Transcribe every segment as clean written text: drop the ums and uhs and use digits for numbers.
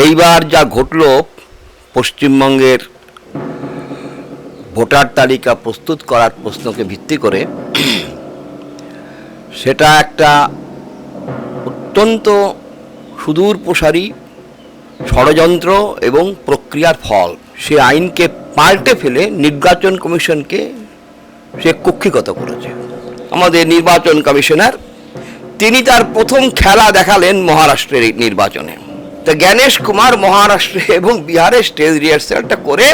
এইবার যা ঘটল পশ্চিমবঙ্গের ভোটার তালিকা প্রস্তুত করার প্রশ্নকে ভিত্তি করে, সেটা একটা অত্যন্ত সুদূর প্রসারী ষড়যন্ত্র এবং প্রক্রিয়ার ফল। সে আইনকে পাল্টে ফেলে নির্বাচন কমিশনকে সে কক্ষিগত করেছে। আমাদের নির্বাচন কমিশনার তিনি তার প্রথম খেলা দেখালেন মহারাষ্ট্রের নির্বাচনে। তা জ্ঞানেশ কুমার মহারাষ্ট্রে এবং বিহারে স্টেজ রিহার্সালটা করে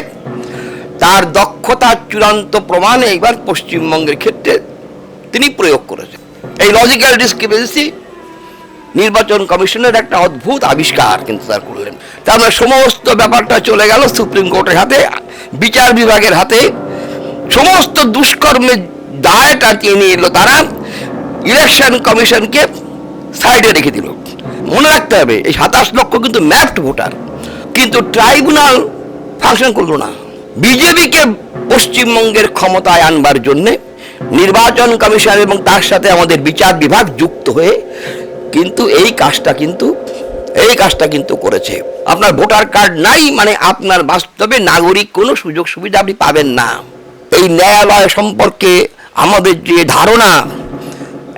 তার দক্ষতার চূড়ান্ত প্রমাণ এইবার পশ্চিমবঙ্গের ক্ষেত্রে তিনি প্রয়োগ করেছেন। এই লজিক্যাল ডিসক্রিপেন্সি নির্বাচন কমিশনের একটা অদ্ভুত আবিষ্কার কিন্তু তার করলেন। তারপরে সমস্ত ব্যাপারটা চলে গেল সুপ্রিম কোর্টের হাতে, বিচার বিভাগের হাতে। সমস্ত দুষ্কর্মের দায়টা নিয়ে এলো তারা, ইলেকশন কমিশনকে সাইডে রেখে দিল। মনে রাখতে হবে এই 27 লক্ষ কিন্তু ম্যাপড ভোটার, কিন্তু ট্রাইব্যুনাল ফাংশন করলো না। বিজেপিকে পশ্চিমবঙ্গের ক্ষমতায় আনবার জন্যে নির্বাচন কমিশন এবং তার সাথে আমাদের বিচার বিভাগ যুক্ত হয়ে কিন্তু এই কাজটা কিন্তু করেছে। আপনার ভোটার কার্ড নাই মানে আপনার বাস্তবে নাগরিক কোনো সুযোগ সুবিধা আপনি পাবেন না। এই ন্যায়ালয় সম্পর্কে আমাদের যে ধারণা,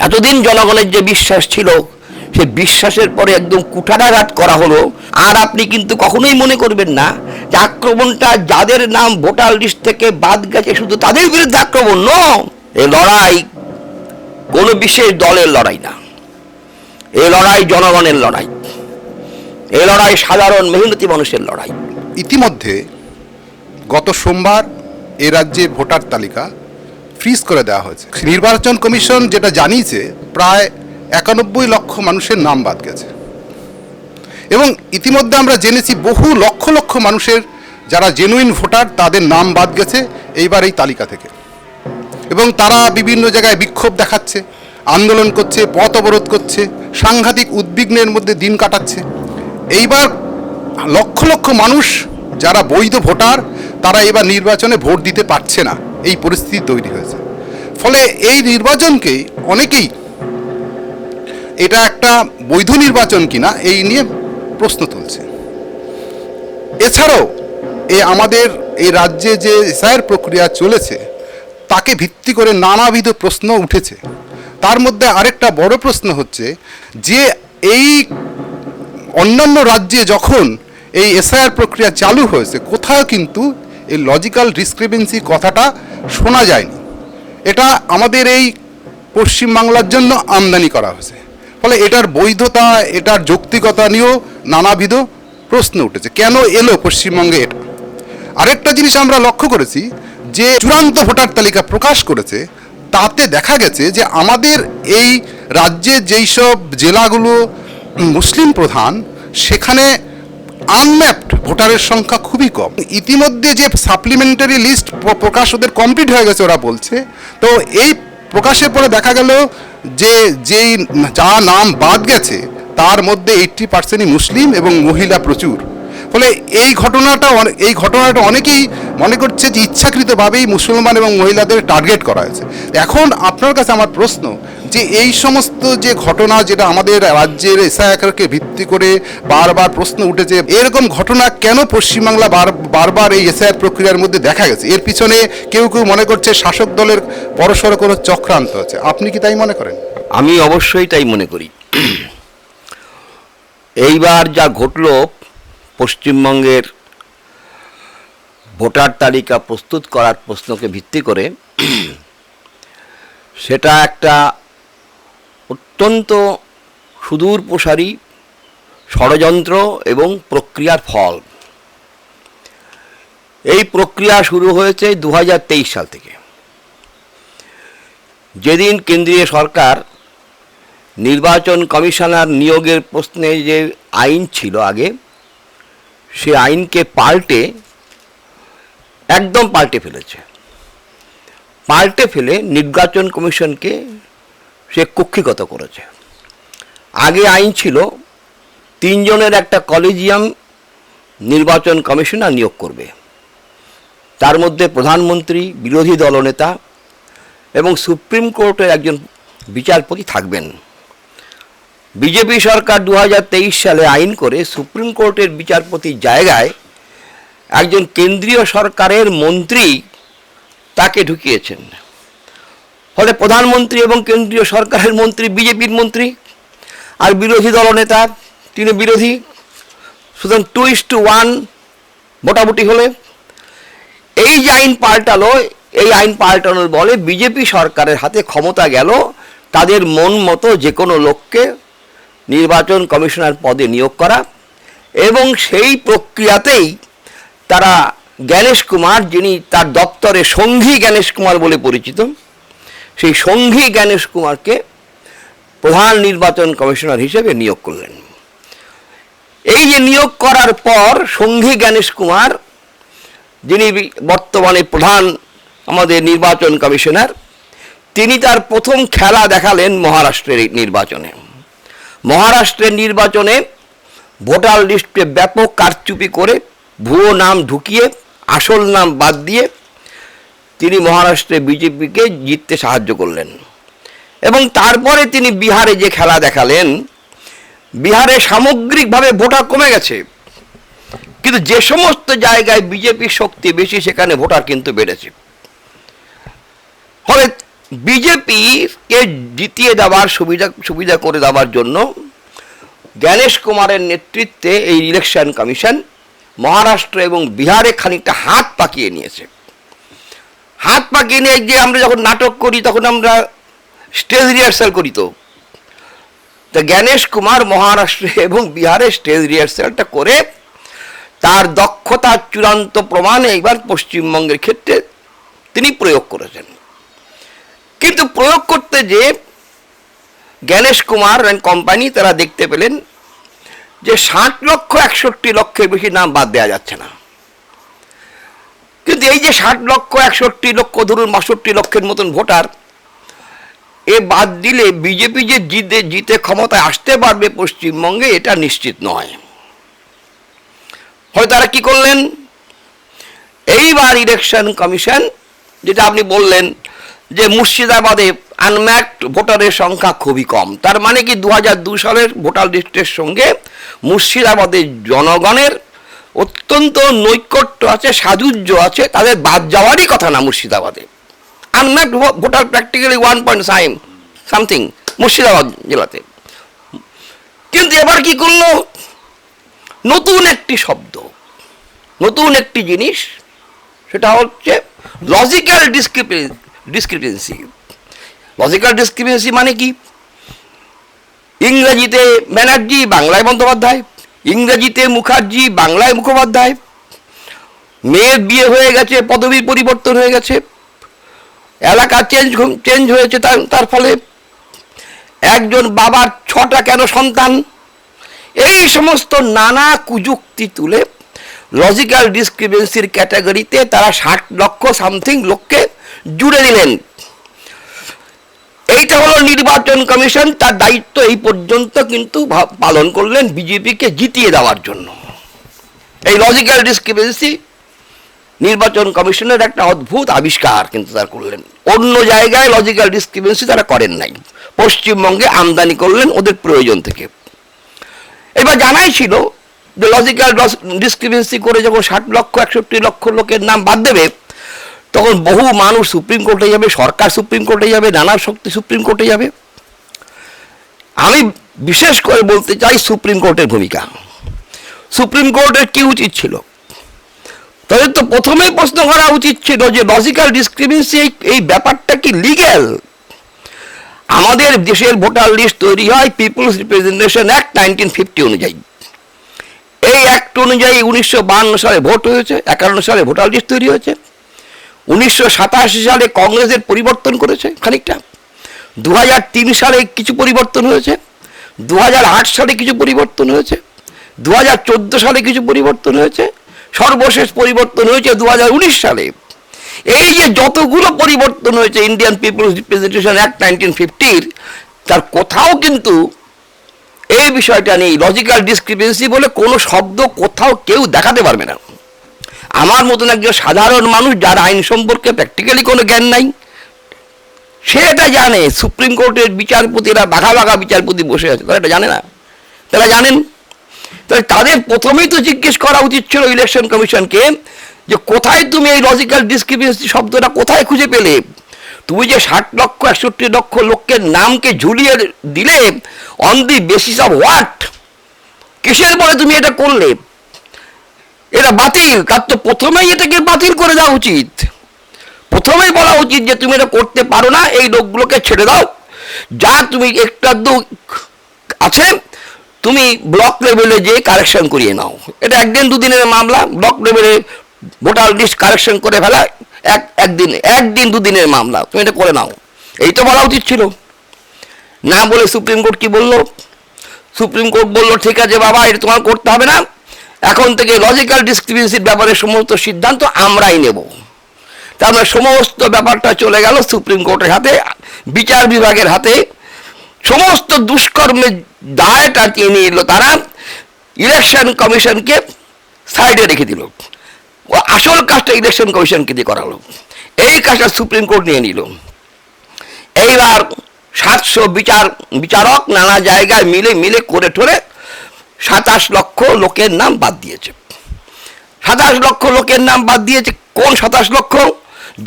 এতদিন জনগণের যে বিশ্বাস ছিল, সে বিশ্বাসের পরে একদম কুঠারাঘাত করা হলো। আর আপনি কিন্তু কখনোই মনে করবেন না যে আক্রমণটা যাদের নাম ভোটার লিস্ট থেকে বাদ গেছে শুধু তাদের বিরুদ্ধে আক্রমণ। এই লড়াই কোনো বিশেষ দলের লড়াই না, এই লড়াই জনগণের লড়াই, এই লড়াই সাধারণ মেহনতি মানুষের লড়াই। ইতিমধ্যে গত সোমবার এ রাজ্যের ভোটার তালিকা ফ্রিজ করে দেওয়া হয়েছে। নির্বাচন কমিশন যেটা জানিয়েছে, প্রায় 91 লক্ষ মানুষের নাম বাদ গেছে। এবং ইতিমধ্যে আমরা জেনেছি বহু লক্ষ লক্ষ মানুষের যারা জেনুইন ভোটার তাদের নাম বাদ গেছে এইবার এই তালিকা থেকে। এবং তারা বিভিন্ন জায়গায় বিক্ষোভ দেখাচ্ছে, আন্দোলন করছে, পথ অবরোধ করছে, সাংঘাতিক উদ্বিগ্নের মধ্যে দিন কাটাচ্ছে। এইবার লক্ষ লক্ষ মানুষ যারা বৈধ ভোটার তারা এবার নির্বাচনে ভোট দিতে পারছে না, এই পরিস্থিতি তৈরি হয়েছে। ফলে এই নির্বাচনকেই অনেকেই এটা একটা বৈধ নির্বাচন কিনা এই নিয়ে প্রশ্ন তুলছে। এছাড়াও আমাদের এই রাজ্যে যে এসআইআর প্রক্রিয়া চলেছে তাকে ভিত্তি করে নানাবিধ প্রশ্ন উঠেছে। তার মধ্যে আরেকটা বড় প্রশ্ন হচ্ছে যে এই অন্যান্য রাজ্যে যখন এই এসআইআর প্রক্রিয়া চালু হয়েছে কোথাও কিন্তু এই লজিক্যাল ডিসক্রিপেন্সি কথাটা শোনা যায়নি। এটা আমাদের এই পশ্চিমবাংলার জন্য আমদানি করা হয়েছে। ফলে এটার বৈধতা, এটার যৌক্তিকতা নিয়েও নানাবিধ প্রশ্ন উঠেছে। কেন এলো পশ্চিমবঙ্গে এটা? আরেকটা জিনিস আমরা লক্ষ্য করেছি যে চূড়ান্ত ভোটার তালিকা প্রকাশ করেছে, তাতে দেখা গেছে যে আমাদের এই রাজ্যে যেই সব জেলাগুলো মুসলিম প্রধান সেখানে আনম্যাপড ভোটারের সংখ্যা খুবই কম। ইতিমধ্যে যে সাপ্লিমেন্টারি লিস্ট প্রকাশ ওদের কমপ্লিট হয়ে গেছে ওরা বলছে, তো এই প্রকাশের পরে দেখা গেল যে যেই যা নাম বাদ গেছে তার মধ্যে 80% মুসলিম এবং মহিলা প্রচুর। ফলে এই ঘটনাটা অনেকেই মনে করছে যে ইচ্ছাকৃতভাবেই মুসলমান এবং মহিলাদের টার্গেট করা হয়েছে। এখন আপনার কাছে আমার প্রশ্ন যে এই সমস্ত যে ঘটনা যেটা আমাদের রাজ্যের এসআইআরকে ভিত্তি করে বারবার প্রশ্ন উঠেছে, এরকম ঘটনা কেন পশ্চিমবাংলা বারবার এই এসআইআর প্রক্রিয়ার মধ্যে দেখা গেছে? এর পিছনে কেউ কেউ মনে করছে শাসক দলের বড়সড় কোনো চক্রান্ত আছে। আপনি কি তাই মনে করেন? আমি অবশ্যই তাই মনে করি। এইবার যা ঘটল পশ্চিমবঙ্গের ভোটার তালিকা প্রস্তুত করার প্রশ্নকে ভিত্তি করে, সেটা একটা অত্যন্ত সুদূর প্রসারী ষড়যন্ত্র এবং প্রক্রিয়ার ফল। এই প্রক্রিয়া শুরু হয়েছে 2023 সাল থেকে, যেদিন কেন্দ্রীয় সরকার নির্বাচন কমিশনার নিয়োগের প্রশ্নে যে আইন ছিল আগে, সে আইনকে একদম পাল্টে ফেলেছে। পাল্টে ফেলে নির্বাচন কমিশনকে সে কক্ষিগত করেছে। আগে আইন ছিল 3 জনের একটা কলেজিয়াম নির্বাচন কমিশনার নিয়োগ করবে, তার মধ্যে প্রধানমন্ত্রী, বিরোধী বিজেপি সরকার 2023 সালে আইন করে সুপ্রিম কোর্টের বিচারপতির জায়গায় একজন কেন্দ্রীয় সরকারের মন্ত্রী তাকে ঢুকিয়েছেন। ফলে প্রধানমন্ত্রী এবং কেন্দ্রীয় সরকারের মন্ত্রী বিজেপির মন্ত্রী, আর বিরোধী দলনেতা তিনি বিরোধী। সুতরাং 2:1 ভোটাভুটি হলে এই যে আইন পাল্টালো, এই আইন পাল্টানোর বলে বিজেপি সরকারের হাতে ক্ষমতা গেল তাদের মন মতো যে কোনো লোককে নির্বাচন কমিশনার পদে নিয়োগ করা, এবং সেই প্রক্রিয়াতেই তারা জ্ঞানেশ কুমার, যিনি তার দপ্তরে সঙ্ঘী জ্ঞানেশ কুমার বলে পরিচিত, সেই সঙ্ঘী জ্ঞানেশ কুমারকে প্রধান নির্বাচন কমিশনার হিসেবে নিয়োগ করলেন। এই যে নিয়োগ করার পর সঙ্ঘী জ্ঞানেশ কুমার, যিনি বর্তমানে প্রধান আমাদের নির্বাচন কমিশনার, তিনি তার প্রথম খেলা দেখালেন মহারাষ্ট্রের নির্বাচনে। মহারাষ্ট্রের নির্বাচনে ভোটার লিস্টে ব্যাপক কারচুপি করে ভুয়ো নাম ঢুকিয়ে আসল নাম বাদ দিয়ে তিনি মহারাষ্ট্রে বিজেপিকে জিততে সাহায্য করলেন। এবং তারপরে তিনি বিহারে যে খেলা দেখালেন, বিহারে সামগ্রিকভাবে ভোটার কমে গেছে, কিন্তু যে সমস্ত জায়গায় বিজেপির শক্তি বেশি সেখানে ভোটার কিন্তু বেড়েছে। ফলে বিজেপিকে জিতিয়ে দেওয়ার সুবিধা করে দেওয়ার জন্য জ্ঞানেশ কুমারের নেতৃত্বে এই ইলেকশন কমিশন মহারাষ্ট্র এবং বিহারে খানিকটা হাত পাকিয়ে নিয়েছে। হাত পাকিয়ে নিয়ে যে আমরা যখন নাটক করি তখন আমরা স্টেজ রিহার্সাল করি, তো জ্ঞানেশ কুমার মহারাষ্ট্রে এবং বিহারে স্টেজ রিহার্সালটা করে তার দক্ষতার চূড়ান্ত প্রমাণ এইবার পশ্চিমবঙ্গের ক্ষেত্রে তিনি প্রয়োগ করেছেন। কিন্তু প্রয়োগ করতে যে জ্ঞানেশ কুমার অ্যান্ড কোম্পানি তারা দেখতে পেলেন যে 60,61,00,000 বেশি নাম বাদ দেওয়া যাচ্ছে না। কিন্তু এই যে 60,61,00,000 ধরুন 62 লক্ষের মতন ভোটার, এ বাদ দিলে বিজেপি যে জিতে ক্ষমতায় আসতে পারবে পশ্চিমবঙ্গে এটা নিশ্চিত নয়। হয় তারা কি করলেন, এইবার ইলেকশন কমিশন, যেটা আপনি বললেন যে মুর্শিদাবাদে আনম্যাক্ট ভোটারের সংখ্যা খুবই কম, তার মানে কি 2002 সালের ভোটার লিস্টের সঙ্গে মুর্শিদাবাদের জনগণের অত্যন্ত নৈকট্য আছে, সাযুজ্য আছে, তাদের বাদ যাওয়ারই কথা না। মুর্শিদাবাদে আনম্যাক্ট ভোটার প্র্যাকটিক্যালি 1.something মুর্শিদাবাদ জেলাতে। কিন্তু এবার কি করলো, নতুন একটি শব্দ, নতুন একটি জিনিস, সেটা হচ্ছে লজিক্যাল ডিসক্রিপেন্সি। লজিক্যাল ডিসক্রিপেন্সি মানে কি, ইংরেজিতে ব্যানার্জি বাংলায় বন্দ্যোপাধ্যায়, ইংরেজিতে মুখার্জি বাংলায় মুখোপাধ্যায়, মেয়ের বিয়ে হয়ে গেছে, পদবীর পরিবর্তন হয়ে গেছে, এলাকা চেঞ্জ হয়েছে, তার ফলে একজন বাবার 6টা কেন সন্তান, এই সমস্ত নানা কুযুক্তি তুলে লজিক্যাল ডিসক্রিপেন্সির ক্যাটাগরিতে তারা 60 লক্ষ সামথিং লোককে জুড়ে দিলেন। এইটা হলো নির্বাচন কমিশন, তার দায়িত্ব এই পর্যন্ত কিন্তু পালন করলেন বিজেপিকে জিতিয়ে দেওয়ার জন্য। এই লজিক্যাল ডিসক্রিপেন্সি নির্বাচন কমিশনের একটা অদ্ভুত আবিষ্কার কিন্তু তারা করলেন। অন্য জায়গায় লজিক্যাল ডিসক্রিপেন্সি তারা করেন নাই, পশ্চিমবঙ্গে আমদানি করলেন ওদের প্রয়োজন থেকে। এবার জানাই ছিল যে লজিক্যাল ডিসক্রিপেন্সি করে যখন 60,61,00,000 লোকের নাম বাদ দেবে, তখন বহু মানুষ সুপ্রিম কোর্টে যাবে, সরকার সুপ্রিম কোর্টে যাবে, নানা শক্তি সুপ্রিম কোর্টে যাবে। আমি বিশেষ করে বলতে চাই সুপ্রিম কোর্টের ভূমিকা। সুপ্রিম কোর্টের কি উচিত ছিল, তাদের তো প্রথমেই প্রশ্ন করা উচিত ছিল যে লজিক্যাল ডিসক্রিপেন্সি এই ব্যাপারটা কি লিগ্যাল। আমাদের দেশের ভোটার লিস্ট তৈরি হয় পিপলস রিপ্রেজেন্টেশন অ্যাক্ট 1950 অনুযায়ী। এই অ্যাক্ট অনুযায়ী 1952 সালে ভোট হয়েছে, 51 সালে ভোটার লিস্ট তৈরি হয়েছে, 1987 সালে কংগ্রেসের পরিবর্তন করেছে খানিকটা, 2003 সালে কিছু পরিবর্তন হয়েছে, 2008 সালে কিছু পরিবর্তন হয়েছে, 2014 সালে কিছু পরিবর্তন হয়েছে, সর্বশেষ পরিবর্তন হয়েছে 2019 সালে। এই যে যতগুলো পরিবর্তন হয়েছে ইন্ডিয়ান পিপলস রিপ্রেজেন্টেশন অ্যাক্ট 1950, তার কোথাও কিন্তু এই বিষয়টা নেই। লজিক্যাল ডিসক্রিপেন্সি বলে কোনো শব্দ কোথাও কেউ দেখাতে পারবে না। আমার মতন একজন সাধারণ মানুষ যার আইন সম্পর্কে প্র্যাকটিক্যালি কোনো জ্ঞান নাই, সে এটা জানে। সুপ্রিম কোর্টের বিচারপতিরা বাঘা বাঘা বিচারপতি বসে আছে, তারা এটা জানে না? তারা জানেন। তাহলে তাদের প্রথমেই তো জিজ্ঞেস করা উচিত ছিল ইলেকশন কমিশনকে যে কোথায় তুমি এই লজিক্যাল ডিসক্রিমিনেন্সি শব্দটা কোথায় খুঁজে পেলে? তুমি যে 60 লক্ষ 61 লক্ষ লোকের নামকে ঝুলিয়ে দিলে, on the basis of what? কিসের বলে তুমি এটা করলে? এটা বাতিল। তার তো প্রথমেই এটাকে বাতিল করে দেওয়া উচিত। প্রথমেই বলা উচিত যে তুমি এটা করতে পারো না, এই লোকগুলোকে ছেড়ে দাও। যা তুমি একটা আছে, তুমি ব্লক লেভেলে যে কারেকশন করিয়ে নাও। এটা একদিন দুদিনের মামলা। ব্লক লেভেলে ভোটার লিস্ট কারেকশন করে ফেলা একদিন দুদিনের মামলা, তুমি এটা করে নাও। এই তো বলা উচিত ছিল। না বলে সুপ্রিম কোর্ট কি বলল? সুপ্রিম কোর্ট বলল ঠিক আছে বাবা, এটা তোমার করতে হবে না, এখন থেকে লজিক্যাল ডিসক্রিমিনেন্সির ব্যাপারে সমস্ত সিদ্ধান্ত আমরাই নেব। তারপরে সমস্ত ব্যাপারটা চলে গেল সুপ্রিম কোর্টের হাতে, বিচার বিভাগের হাতে। সমস্ত দুষ্কর্মের দায়টা নিয়ে নিল তারা, ইলেকশন কমিশনকে সাইডে রেখে দিল। ও আসল কাজটা ইলেকশন কমিশনকে দিয়ে করালো, এই কাজটা সুপ্রিম কোর্ট নিয়ে নিল। এইবার 700 বিচারক নানা জায়গায় মিলে করে ঠোরে 27 লক্ষ লোকের নাম বাদ দিয়েছে। 27 লক্ষ লোকের নাম বাদ দিয়েছে। কোন 27 লক্ষ?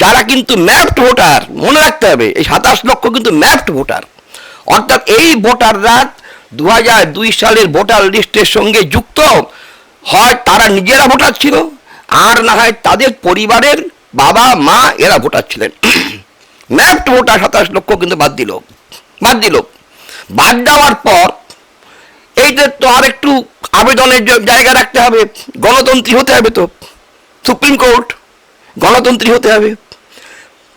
যারা কিন্তু ম্যাপড ভোটার। মনে রাখতে হবে, এই 27 লক্ষ কিন্তু ম্যাপড ভোটার। অর্থাৎ এই ভোটাররা 2002 সালের ভোটার লিস্টের সঙ্গে যুক্ত। হয় তারা নিজেরা ভোটার ছিল, আর না হয় তাদের পরিবারের বাবা মা এরা ভোটার ছিলেন। ম্যাপড ভোটার 27 লক্ষ কিন্তু বাদ দিল। বাদ দেওয়ার পর এইটা তো আর একটু আবেদনের জায়গা রাখতে হবে, গণতন্ত্রী হতে হবে। তো সুপ্রিম কোর্ট গণতন্ত্রী হতে হবে,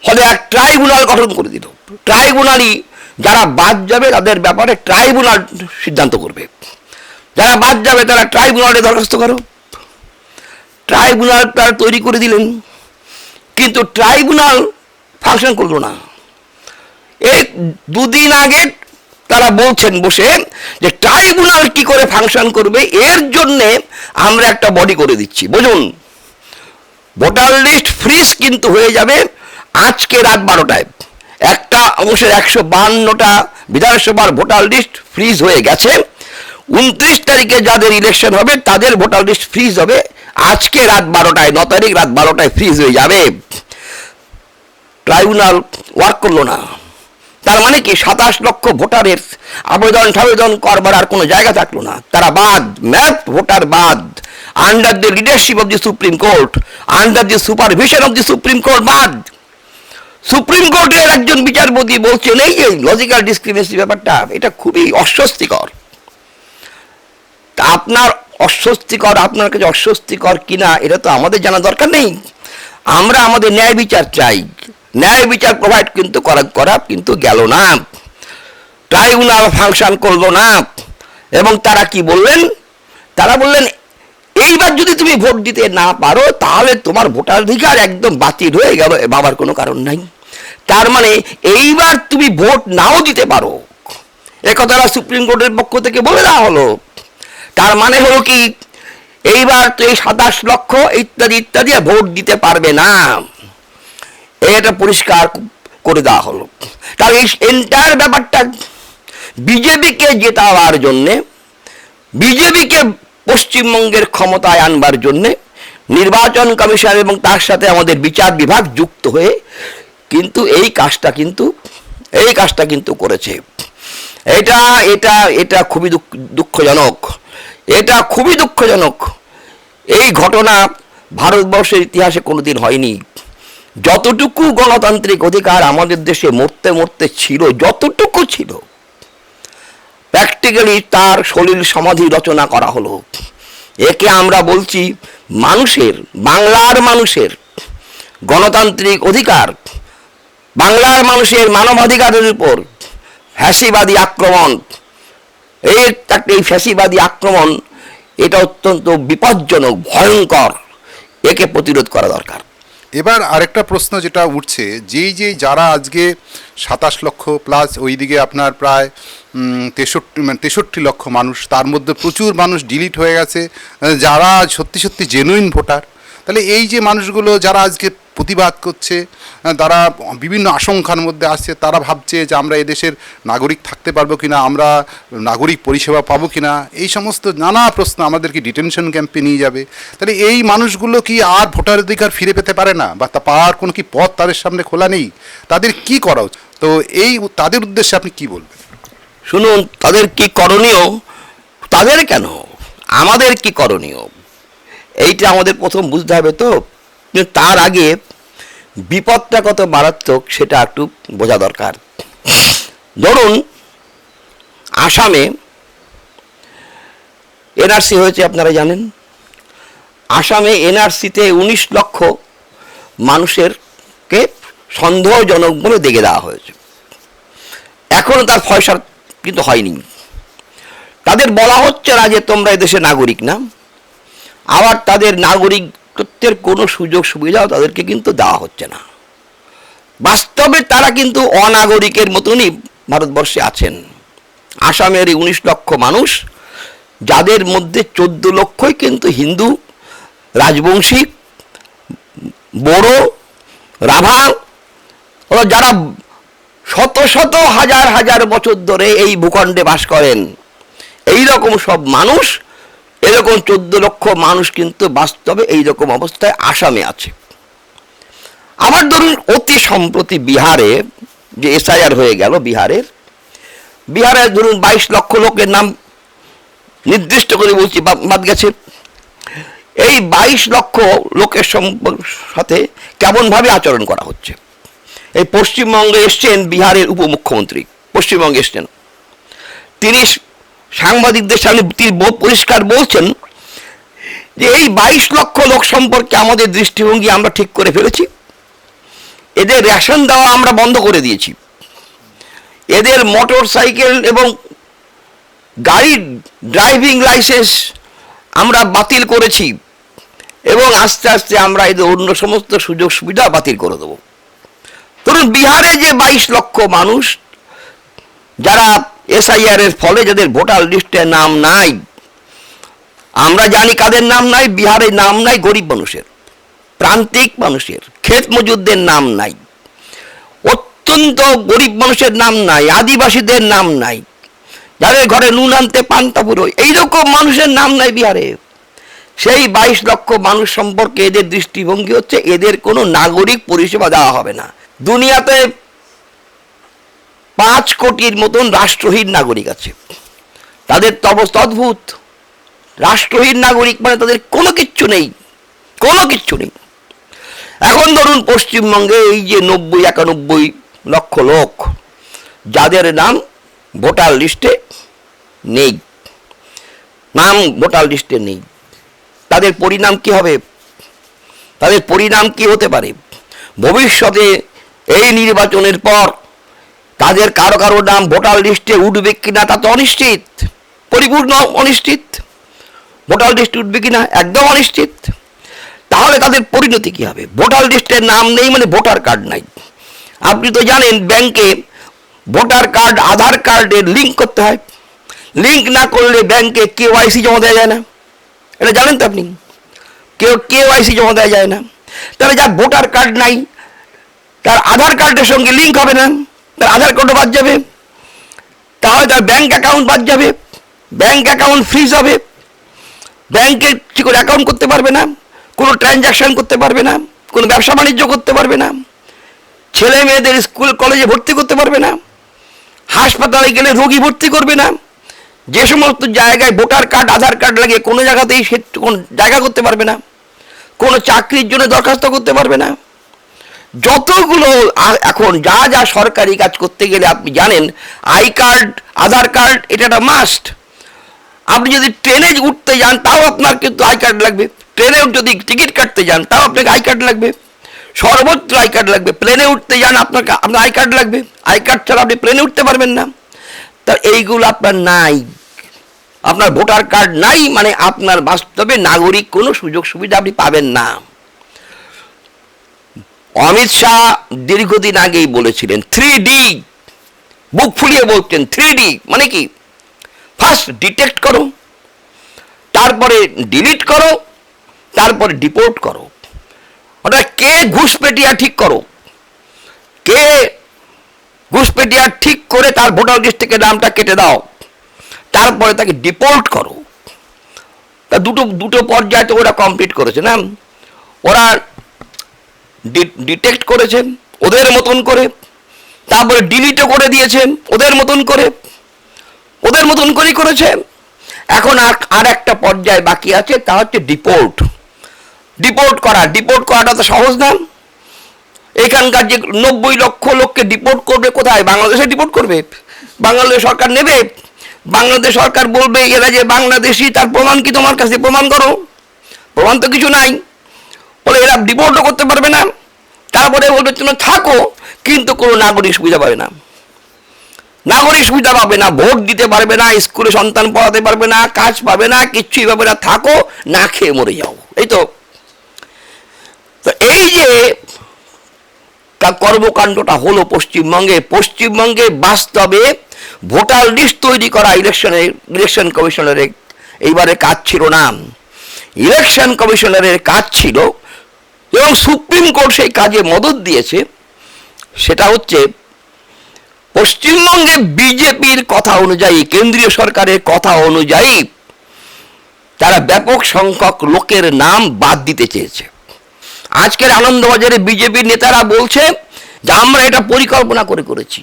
ফলে এক ট্রাইব্যুনাল গঠন করে দিল। ট্রাইব্যুনালই যারা বাদ যাবে তাদের ব্যাপারে ট্রাইব্যুনাল সিদ্ধান্ত করবে। যারা বাদ যাবে তারা ট্রাইব্যুনালে দরখাস্ত করো। ট্রাইব্যুনাল তারা তৈরি করে দিলেন, কিন্তু ট্রাইব্যুনাল ফাংশন করলো না। এই দুদিন আগে তারা বলছেন বসে যে ট্রাইব্যুনাল কি করে ফাংশন করবে, এর জন্যে আমরা একটা বডি করে দিচ্ছি। বুঝুন, ভোটার লিস্ট ফ্রিজ কিন্তু হয়ে যাবে আজকে রাত 12টায়। একটা অংশের 152টা বিধানসভার ভোটার লিস্ট ফ্রিজ হয়ে গেছে। 29 তারিখে যাদের ইলেকশন হবে তাদের ভোটার লিস্ট ফ্রিজ হবে আজকে রাত 12টায়। 9 তারিখ রাত 12টায় ফ্রিজ হয়ে যাবে। ট্রাইব্যুনাল ওয়ার্ক করলো না। তার মানে কি 27 লক্ষ ভোটারের আবেদন করবার আর কোনো জায়গা থাকলো না। তারা বাদ, ম্যাপ ভোটার বাদ। Under the leadership of the supreme court, under the supervision of the supreme court বাদ। সুপ্রিম কোর্টের একজন বিচারপতি বলছেন এই যে লজিক্যাল ডিসক্রিমিনেন্সি ব্যাপারটা, এটা খুবই অস্বস্তিকর। তা আপনার অস্বস্তিকর, আপনার কাছে অস্বস্তিকর কিনা এটা তো আমাদের জানা দরকার নেই। আমরা আমাদের ন্যায় বিচার চাই। ন্যায় বিচার প্রোভাইড কিন্তু করা কিন্তু গেল না। ট্রাইব্যুনাল ফাংশন করলো না। এবং তারা কি বললেন? তারা বললেন এইবার যদি তুমি ভোট দিতে না পারো তাহলে তোমার ভোটাধিকার একদম বাতিল হয়ে গেল, ভাবার কোনো কারণ নাই। তার মানে এইবার তুমি ভোট নাও দিতে পারো, এ কথাটা সুপ্রিম কোর্টের পক্ষ থেকে বলে দেওয়া হলো। তার মানে হলো কি, এইবার তো এই 27 লক্ষ ইত্যাদি ইত্যাদি ভোট দিতে পারবে না, এটা পরিষ্কার করে দেওয়া হলো। তার এই এন্টায়ার ব্যাপারটা বিজেপিকে জেতাবার জন্যে, বিজেপিকে পশ্চিমবঙ্গের ক্ষমতায় আনবার জন্যে নির্বাচন কমিশন এবং তার সাথে আমাদের বিচার বিভাগ যুক্ত হয়ে কিন্তু এই কাজটা কিন্তু করেছে। এটা এটা এটা খুবই দুঃখজনক। এটা খুবই দুঃখজনক। এই ঘটনা ভারতবর্ষের ইতিহাসে কোনোদিন হয়নি। যতটুকু গণতান্ত্রিক অধিকার আমাদের দেশে মরতে ছিল, যতটুকু ছিল, প্র্যাকটিক্যালি তার সলিল সমাধি রচনা করা হলো। একে আমরা বলছি বাংলার মানুষের গণতান্ত্রিক অধিকার, বাংলার মানুষের মানবাধিকারের উপর ফ্যাসিবাদী আক্রমণ। এই ফ্যাসিবাদী আক্রমণ এটা অত্যন্ত বিপজ্জনক, ভয়ঙ্কর। একে প্রতিরোধ করা দরকার। এবার আরেকটা প্রশ্ন যেটা উঠছে, যারা আজকে 27 লক্ষ প্লাস ওইদিকে আপনার প্রায় 63 লক্ষ মানুষ, তার মধ্যে প্রচুর মানুষ ডিলিট হয়ে গেছে যারা সত্যি জেনুইন ভোটার। তাহলে এই যে মানুষগুলো যারা আজকে প্রতিবাদ করছে, তারা বিভিন্ন আশঙ্কার মধ্যে আসছে, তারা ভাবছে যে আমরা এদেশের নাগরিক থাকতে পারবো কিনা, আমরা নাগরিক পরিষেবা পাবো কিনা, এই সমস্ত নানা প্রশ্ন। আমাদেরকে ডিটেনশন ক্যাম্পে নিয়ে যাবে। তাহলে এই মানুষগুলো কি আর ভোটাধিকার ফিরে পেতে পারে না, বা তা পাওয়ার কোনো কি পথ তাদের সামনে খোলা নেই? তাদের কি করা উচিত? তো এই তাদের উদ্দেশ্যে আপনি কি বলবেন? শুনুন, তাদের কি করণীয়, তাদের কেন, আমাদের কি করণীয়, এইটা আমাদের প্রথম বুঝতে হবে। তো কিন্তু তার আগে বিপদটা কত মারাত্মক সেটা একটু বোঝা দরকার। ধরুন, আসামে এনআরসি হয়েছে, আপনারা জানেন। আসামে এনআরসিতে 19 লক্ষ মানুষেরকে সন্দেহজনক বলে দেখে দেওয়া হয়েছে। এখনো তার ফয়সলা কিন্তু হয়নি। তাদের বলা হচ্ছে না যে তোমরা এদেশে নাগরিক না, আবার তাদের নাগরিকত্বের কোনো সুযোগ সুবিধাও তাদেরকে কিন্তু দেওয়া হচ্ছে না। বাস্তবে তারা কিন্তু অনাগরিকের মতনই ভারতবর্ষে আছেন। আসামের এই 19 লক্ষ মানুষ, যাদের মধ্যে 14 লক্ষই কিন্তু হিন্দু, রাজবংশী, বড়ো, রাভা, যারা শত শত হাজার হাজার বছর ধরে এই ভূখণ্ডে বাস করেন। এই রকম সব মানুষ, এরকম 14 লক্ষ মানুষ কিন্তু বাস্তবে এই রকম অবস্থায় আসামে আছে। আবার ধরুন, অতি সম্প্রতি বিহারে যে এসআইআর হয়ে গেল, বিহারে ধরুন 22 লক্ষ লোকের নাম নির্দিষ্ট করে বলছি বাদ গেছে। এই 22 লক্ষ লোকের সাথে কেমনভাবে আচরণ করা হচ্ছে। এই পশ্চিমবঙ্গে এসছেন বিহারের উপমুখ্যমন্ত্রী, পশ্চিমবঙ্গে এসছেন, তিনি সাংবাদিকদের সামনে তিনি পরিষ্কার বলছেন যে এই 22 লক্ষ লোক সম্পর্কে আমাদের দৃষ্টিভঙ্গি আমরা ঠিক করে ফেলেছি। এদের রেশন দেওয়া আমরা বন্ধ করে দিয়েছি, এদের মোটর সাইকেল এবং গাড়ির ড্রাইভিং লাইসেন্স আমরা বাতিল করেছি, এবং আস্তে আস্তে আমরা এদের অন্য সমস্ত সুযোগ সুবিধা বাতিল করে দেবো। ধরুন, বিহারে যে 22 লক্ষ মানুষ যারা এসআইআর এর ফলে যাদের ভোটার লিস্টে নাম নাই, আমরা জানি কাদের নাম নাই। বিহারে নাম নাই গরিব মানুষের, প্রান্তিক মানুষের, ক্ষেত মজুরদের নাম নাই, অত্যন্ত গরিব মানুষের নাম নাই, আদিবাসীদের নাম নাই, যাদের ঘরে নুন আনতে পান্তা ফুরোয়, এইরকম মানুষের নাম নাই বিহারে। সেই 22 লক্ষ মানুষ সম্পর্কে এদের দৃষ্টিভঙ্গি হচ্ছে এদের কোনো নাগরিক পরিষেবা দেওয়া হবে না। দুনিয়াতে 5 কোটির মতন রাষ্ট্রহীন নাগরিক আছে। তাদের তো অবস্থা অদ্ভুত। রাষ্ট্রহীন নাগরিক মানে তাদের কোনো কিচ্ছু নেই, কোনো কিচ্ছু নেই। এখন ধরুন, পশ্চিমবঙ্গে এই যে 90-91 লক্ষ লোক যাদের নাম ভোটার লিস্টে নেই, নাম ভোটার লিস্টে নেই, তাদের পরিণাম কি হবে? তাদের পরিণাম কি হতে পারে? ভবিষ্যতে এই নির্বাচনের পর তাদের কারো কারো নাম ভোটার লিস্টে উঠবে কিনা তা তো অনিশ্চিত, পরিপূর্ণ অনিশ্চিত। ভোটার লিস্টে উঠবে কিনা একদম অনিশ্চিত। তাহলে তাদের পরিণতি কি হবে? ভোটার লিস্টের নাম নেই মানে ভোটার কার্ড নাই। আপনি তো জানেন, ব্যাংকে ভোটার কার্ড আধার কার্ডের লিঙ্ক করতে হয়। লিঙ্ক না করলে ব্যাংকে কেওয়াইসি জমা দেওয়া যায় না, এটা জানেন তো আপনি। কেওয়াইসি জমা দেওয়া যায় না। তাহলে যার ভোটার কার্ড নাই, তার আধার কার্ডের সঙ্গে লিঙ্ক হবে না, তার আধার কার্ডও বাদ যাবে, তাহলে তার ব্যাংক অ্যাকাউন্ট বাদ যাবে, ব্যাংক অ্যাকাউন্ট ফ্রিজ হবে, ব্যাংকে ঠিক করে অ্যাকাউন্ট করতে পারবে না, কোনো ট্রানজ্যাকশন করতে পারবে না, কোনো ব্যবসা বাণিজ্য করতে পারবে না, ছেলে মেয়েদের স্কুল কলেজে ভর্তি করতে পারবে না, হাসপাতালে গেলে রোগী ভর্তি করবে না। যে সমস্ত জায়গায় ভোটার কার্ড আধার কার্ড লাগে কোনো জায়গাতেই সে কোনো জায়গা করতে পারবে না, কোনো চাকরির জন্য দরখাস্ত করতে পারবে না। যতগুলো এখন যা যা সরকারি কাজ করতে গেলে আপনি জানেন আই কার্ড, আধার কার্ড এটা একটা মাস্ট। আপনি যদি ট্রেনে উঠতে যান তাও আপনার কিন্তু আই কার্ড লাগবে, ট্রেনে যদি টিকিট কাটতে যান তাও আপনাকে আই কার্ড লাগবে, সর্বত্র আই কার্ড লাগবে। প্লেনে উঠতে যান আপনার আই কার্ড লাগবে, আই কার্ড ছাড়া আপনি প্লেনে উঠতে পারবেন না। তা এইগুলো আপনার নাই, আপনার ভোটার কার্ড নাই মানে আপনার বাস্তবে নাগরিক কোনো সুযোগ সুবিধা আপনি পাবেন না। অমিত শাহ দীর্ঘদিন আগেই বলেছিলেন 3D, বুক ফুলিয়ে বলছেন 3D মানে কি? ফার্স্ট ডিটেক্ট করো, তারপরে ডিলিট করো, তারপরে ডিপোর্ট করো। অর্থাৎ কে ঘুষপেটিয়া ঠিক করো, কে ঘুষপেটিয়া ঠিক করে তার ভোটার লিস্ট থেকে নামটা কেটে দাও, তারপরে তাকে ডিপোর্ট করো। তা দুটো পর্যায়ে তো ওরা কমপ্লিট করেছে না, ওরা ডিটেক্ট করেছে ওদের মতন করে, তারপরে ডিলিটও করে দিয়েছে ওদের মতন করেই করেছে। এখন আর একটা পর্যায়ে বাকি আছে, তা হচ্ছে ডিপোর্ট করাটা তো সহজ না। এখানকার যে 90 লক্ষ লোককে ডিপোর্ট করবে কোথায়? বাংলাদেশে ডিপোর্ট করবে? বাংলাদেশ সরকার নেবে? বাংলাদেশ সরকার বলবে এরা যে বাংলাদেশি, তার প্রমাণ কি তোমার কাছে? প্রমাণ করো। প্রমাণ তো কিছু নাই, বলে এরা ডিপোর্টও করতে পারবে না। তারপরে বলবে তুমি থাকো, কিন্তু কোনো নাগরিক সুবিধা পাবে না, ভোট দিতে পারবে না, স্কুলে সন্তান পড়াতে পারবে না, কাজ পাবে না, কিচ্ছুই পাবে না, থাকো, না খেয়ে মরে যাও। এই তো এই যে কর্মকাণ্ডটা হলো পশ্চিমবঙ্গে বাস্তবে ভোটার লিস্ট তৈরি করা ইলেকশন কমিশনারের এইবারে কাজ ছিল না, ইলেকশন কমিশনারের কাজ ছিল, এবং সুপ্রিম কোর্ট সেই কাজে মদত দিয়েছে। সেটা হচ্ছে পশ্চিমবঙ্গে বিজেপির কথা অনুযায়ী, কেন্দ্রীয় সরকারের কথা অনুযায়ী তারা ব্যাপক সংখ্যক লোকের নাম বাদ দিতে চেয়েছে। আজকের আনন্দবাজারে বিজেপির নেতারা বলছে যে আমরা এটা পরিকল্পনা করেছি,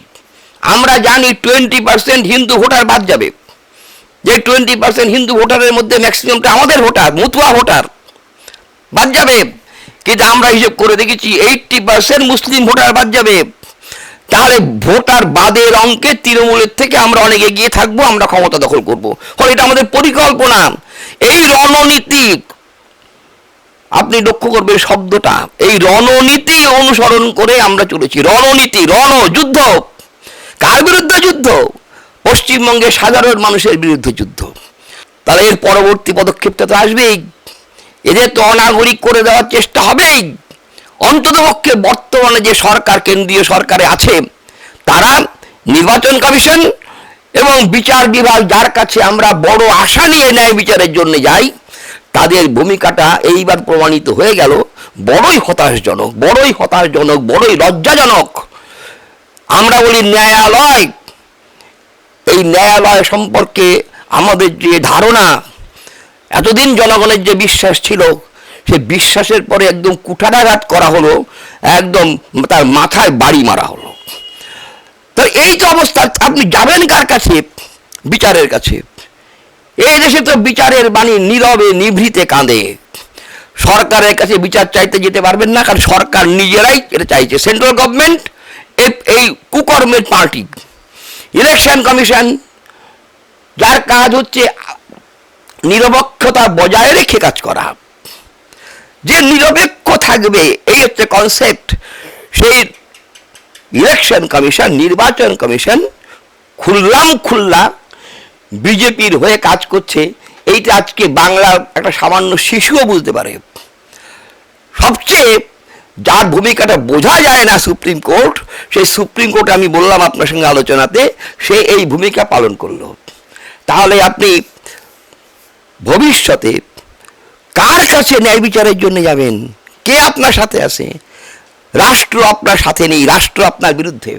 আমরা জানি 20% হিন্দু ভোটার বাদ যাবে, যে 20% হিন্দু ভোটারের মধ্যে ম্যাক্সিমামটা আমাদের ভোটার, মতুয়া ভোটার বাদ যাবে, কিন্তু আমরা হিসেব করে দেখেছি 80% মুসলিম ভোটার বাদ যাবে। তাহলে ভোটার বাদের অঙ্কে তৃণমূলের থেকে আমরা অনেক এগিয়ে থাকবো, আমরা ক্ষমতা দখল করবো। ফলে এটা আমাদের পরিকল্পনা, এই রণনীতি, আপনি লক্ষ্য করবেন শব্দটা, এই রণনীতি অনুসরণ করে আমরা চলেছি। রণনীতি, যুদ্ধ, কার বিরুদ্ধে যুদ্ধ? পশ্চিমবঙ্গের সাধারণ মানুষের বিরুদ্ধে যুদ্ধ। তাহলে এর পরবর্তী পদক্ষেপটা তো আসবেই, এদের তো অনাগরিক করে দেওয়ার চেষ্টা হবেই। অন্ততপক্ষে বর্তমানে যে সরকার, কেন্দ্রীয় সরকারে আছে, তারা নির্বাচন কমিশন এবং বিচার বিভাগ, যার কাছে আমরা বড় আশা নিয়ে ন্যায় বিচারের জন্য যাই, তাদের ভূমিকাটা এইবার প্রমাণিত হয়ে গেল বড়ই হতাশজনক, বড়ই লজ্জাজনক। আমরা বলি ন্যায়ালয়, এই ন্যায়ালয় সম্পর্কে আমাদের যে ধারণা, এতদিন জনগণের যে বিশ্বাস ছিল, সে বিশ্বাসের পরে একদম কুঠারাঘাত করা হলো, একদম তার মাথায় বাড়ি মারা হলো। তো এই তো অবস্থা। আপনি যাবেন কার কাছে? বিচারের কাছে। এই দেশে তো বিচারের বাণী নীরবে নিভৃতে কাঁদে। সরকারের কাছে বিচার চাইতে যেতে পারবেন না, কারণ সরকার নিজেরাই এটা চাইছে। সেন্ট্রাল গভর্নমেন্ট এই কুকর্মের পার্টি। ইলেকশন কমিশন, যার কাজ হচ্ছে নিরপেক্ষতা বজায় রেখে কাজ করা, যে নিরপেক্ষ থাকবে, এই হচ্ছে কনসেপ্ট। সেই ইলেকশন কমিশন, নির্বাচন কমিশন খুল্লা বিজেপির হয়ে কাজ করছে। এইটা আজকে বাংলার একটা সামান্য শিশুও বুঝতে পারে। সবচেয়ে যার ভূমিকাটা বোঝা যায় না সুপ্রিম কোর্ট, সেই সুপ্রিম কোর্ট, আমি বললাম আপনার সঙ্গে আলোচনাতে, সে এই ভূমিকা পালন করলো। তাহলে আপনি ভবিষ্যতে কার কাছে ন্যায় বিচারের জন্য যাবেন? কে আপনার সাথে আছে? রাষ্ট্র আপনার সাথে নেই, রাষ্ট্র আপনার বিরুদ্ধে।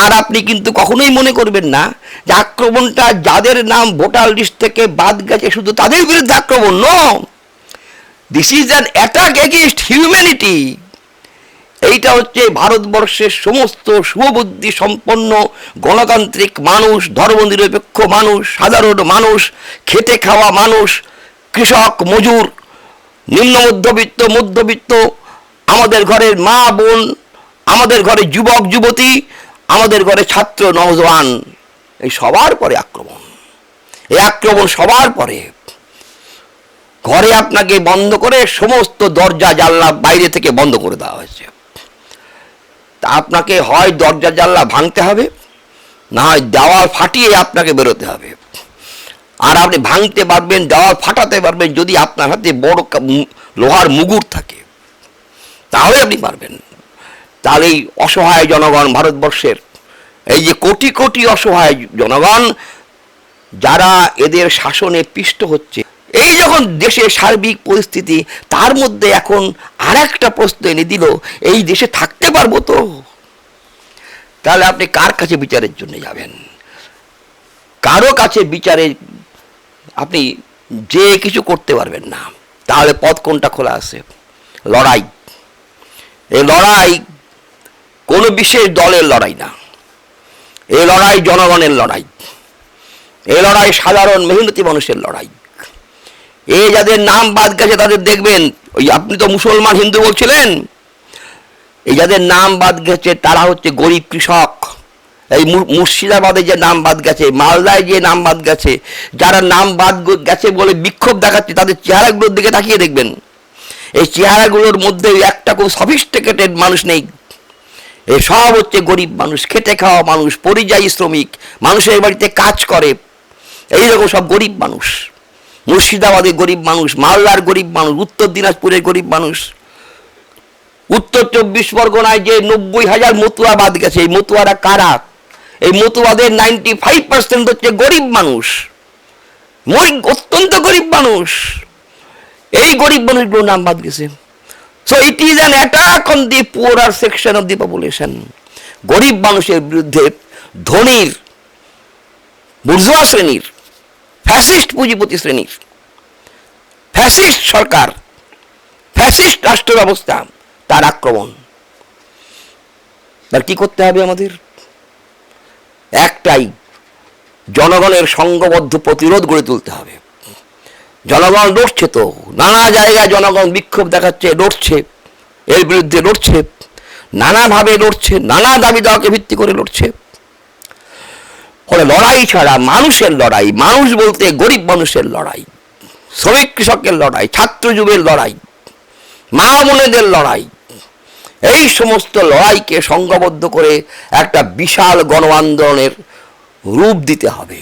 আর আপনি কিন্তু কখনোই মনে করবেন না যে আক্রমণটা যাদের নাম ভোটার লিস্ট থেকে বাদ গেছে শুধু তাদের বিরুদ্ধে আক্রমণ। No, this is an attack against humanity. এইটা হচ্ছে ভারতবর্ষের সমস্ত শুভবুদ্ধি সম্পন্ন গণতান্ত্রিক মানুষ, ধর্মনিরপেক্ষ মানুষ, সাধারণ মানুষ, খেটে খাওয়া মানুষ, কৃষক, মজুর, নিম্ন মধ্যবিত্ত, আমাদের ঘরের মা বোন, আমাদের ঘরে যুবক যুবতী, আমাদের ঘরে ছাত্র নওজোয়ান, এই সবার পরে আক্রমণ। এই আক্রমণ সবার পরে। ঘরে আপনাকে বন্ধ করে সমস্ত দরজা জানলা বাইরে থেকে বন্ধ করে দেওয়া হয়েছে। তা আপনাকে হয় দরজা জানলা ভাঙতে হবে, না হয় দেওয়াল ফাটিয়ে আপনাকে বেরোতে হবে। আর আপনি ভাঙতে পারবেন, দেওয়াল ফাটাতে পারবেন যদি আপনার হাতে বড় লোহার মুগুর থাকে, তাহলে আপনি পারবেন। তাহলে এই অসহায় জনগণ, ভারতবর্ষের এই যে কোটি কোটি অসহায় জনগণ, যারা এদের শাসনে পিষ্ট হচ্ছে, এই যখন দেশের সার্বিক পরিস্থিতি, তার মধ্যে এখন আর একটা প্রশ্ন এনে দিল, এই দেশে থাকতে পারবো তো? তাহলে আপনি কার কাছে বিচারের জন্য যাবেন? কারো কাছে বিচারে আপনি যে কিছু করতে পারবেন না। তাহলে পথ কোনটা খোলা আছে? লড়াই। এই লড়াই কোনো বিশেষ দলের লড়াই না, এই লড়াই জনগণের লড়াই, এই লড়াই সাধারণ মেহনতি মানুষের লড়াই। এই যাদের নাম বাদ গেছে তাদের দেখবেন, ওই আপনি তো মুসলমান হিন্দু বলছিলেন, এই যাদের নাম বাদ গেছে তারা হচ্ছে গরিব কৃষক। এই মুর্শিদাবাদে যে নাম বাদ গেছে, মালদায় যে নাম বাদ গেছে, যারা নাম বাদ গেছে বলে বিক্ষোভ দেখাচ্ছে, তাদের চেহারাগুলোর দিকে তাকিয়ে দেখবেন, এই চেহারাগুলোর মধ্যে একটা খুব সফিস্টিকেটেড মানুষ নেই। এই সব হচ্ছে গরিব মানুষ, খেটে খাওয়া মানুষ, পরিযায়ী শ্রমিক, মানুষের বাড়িতে কাজ করে, এইরকম সব গরিব মানুষ। মুর্শিদাবাদের গরিব মানুষ, মালদার গরিব মানুষ, উত্তর দিনাজপুরের গরিব মানুষ। উত্তর 24 পরগনায় যে 90,000 মতুয়া বাদ গেছে, এই মতুয়ারা কারা? এই মতুয়াদের 95% হচ্ছে গরিব মানুষ, অত্যন্ত গরিব মানুষ। এই গরিব মানুষগুলো নাম বাদ গেছে। So it is an attack on the poor section of the population. গরিব মানুষের বিরুদ্ধে ধনীর, বুর্জোয়া শ্রেণীর, ফ্যাসিস্ট পুঁজিপতি শ্রেণীর, ফ্যাসিস্ট সরকার, ফ্যাসিস্ট রাষ্ট্র ব্যবস্থা, তার আক্রমণ। তার কি করতে হবে? আমাদের একটাই, জনগণের সংঘবদ্ধ প্রতিরোধ গড়ে তুলতে হবে। জনগণ লড়ছে তো, নানা জায়গায় জনগণ বিক্ষোভ দেখাচ্ছে, লড়ছে, এর বিরুদ্ধে লড়ছে, নানাভাবে লড়ছে, নানা দাবি দাওয়াকে ভিত্তি করে লড়ছে। ফলে লড়াই ছাড়া মানুষের লড়াই, মানুষ বলতে গরিব মানুষের লড়াই, শ্রমিক কৃষকের লড়াই, ছাত্র যুবের লড়াই, মা বোনেদের লড়াই, এই সমস্ত লড়াইকে সংঘবদ্ধ করে একটা বিশাল গণ আন্দোলনের রূপ দিতে হবে।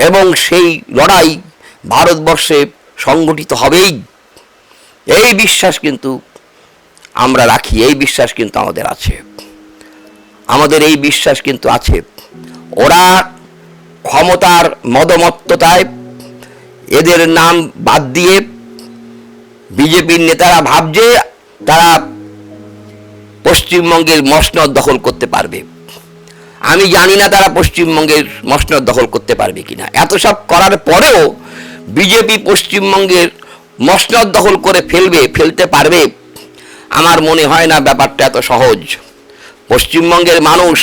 এবং সেই লড়াই ভারতবর্ষে সংগঠিত হবেই, এই বিশ্বাস কিন্তু আমরা রাখি, এই বিশ্বাস কিন্তু আমাদের আছে, আমাদের এই বিশ্বাস কিন্তু আছে। ওরা ক্ষমতার মদমত্ততায় এদের নাম বাদ দিয়ে বিজেপির নেতারা ভাবছে তারা পশ্চিমবঙ্গের মসনদ দখল করতে পারবে। আমি জানি না তারা পশ্চিমবঙ্গের মসনদ দখল করতে পারবে কিনা। এত সব করার পরেও বিজেপি পশ্চিমবঙ্গের মসনদ দখল করে ফেলতে পারবে, আমার মনে হয় না ব্যাপারটা এত সহজ। পশ্চিমবঙ্গের মানুষ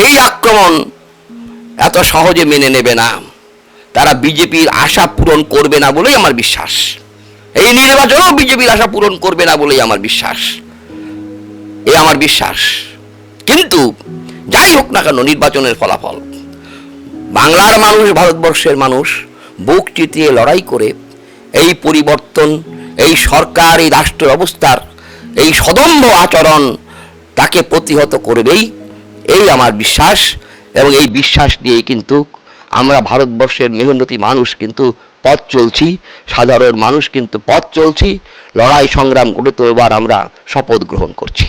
এই আক্রমণ এত সহজে মেনে নেবে না, তারা বিজেপির আশা পূরণ করবে না বলেই আমার বিশ্বাস। এই নির্বাচনেও বিজেপির আশা পূরণ করবে না বলেই আমার বিশ্বাস, এই আমার বিশ্বাস। কিন্তু যাই হোক না কেন, নির্বাচনের ফলাফল, বাংলার মানুষ, ভারতবর্ষের মানুষ বুক চিতিয়ে লড়াই করে এই পরিবর্তন, এই সরকার, এই রাষ্ট্র ব্যবস্থার এই সদম্ভ আচরণ তাকে প্রতিহত করবেই, এই আমার বিশ্বাস। এবং এই বিশ্বাস নিয়েই কিন্তু আমরা ভারতবর্ষের মেহনতি মানুষ কিন্তু পথ চলছি, সাধারণ মানুষ কিন্তু পথ চলছি, লড়াই সংগ্রাম করে তো এবার আমরা শপথ গ্রহণ করছি।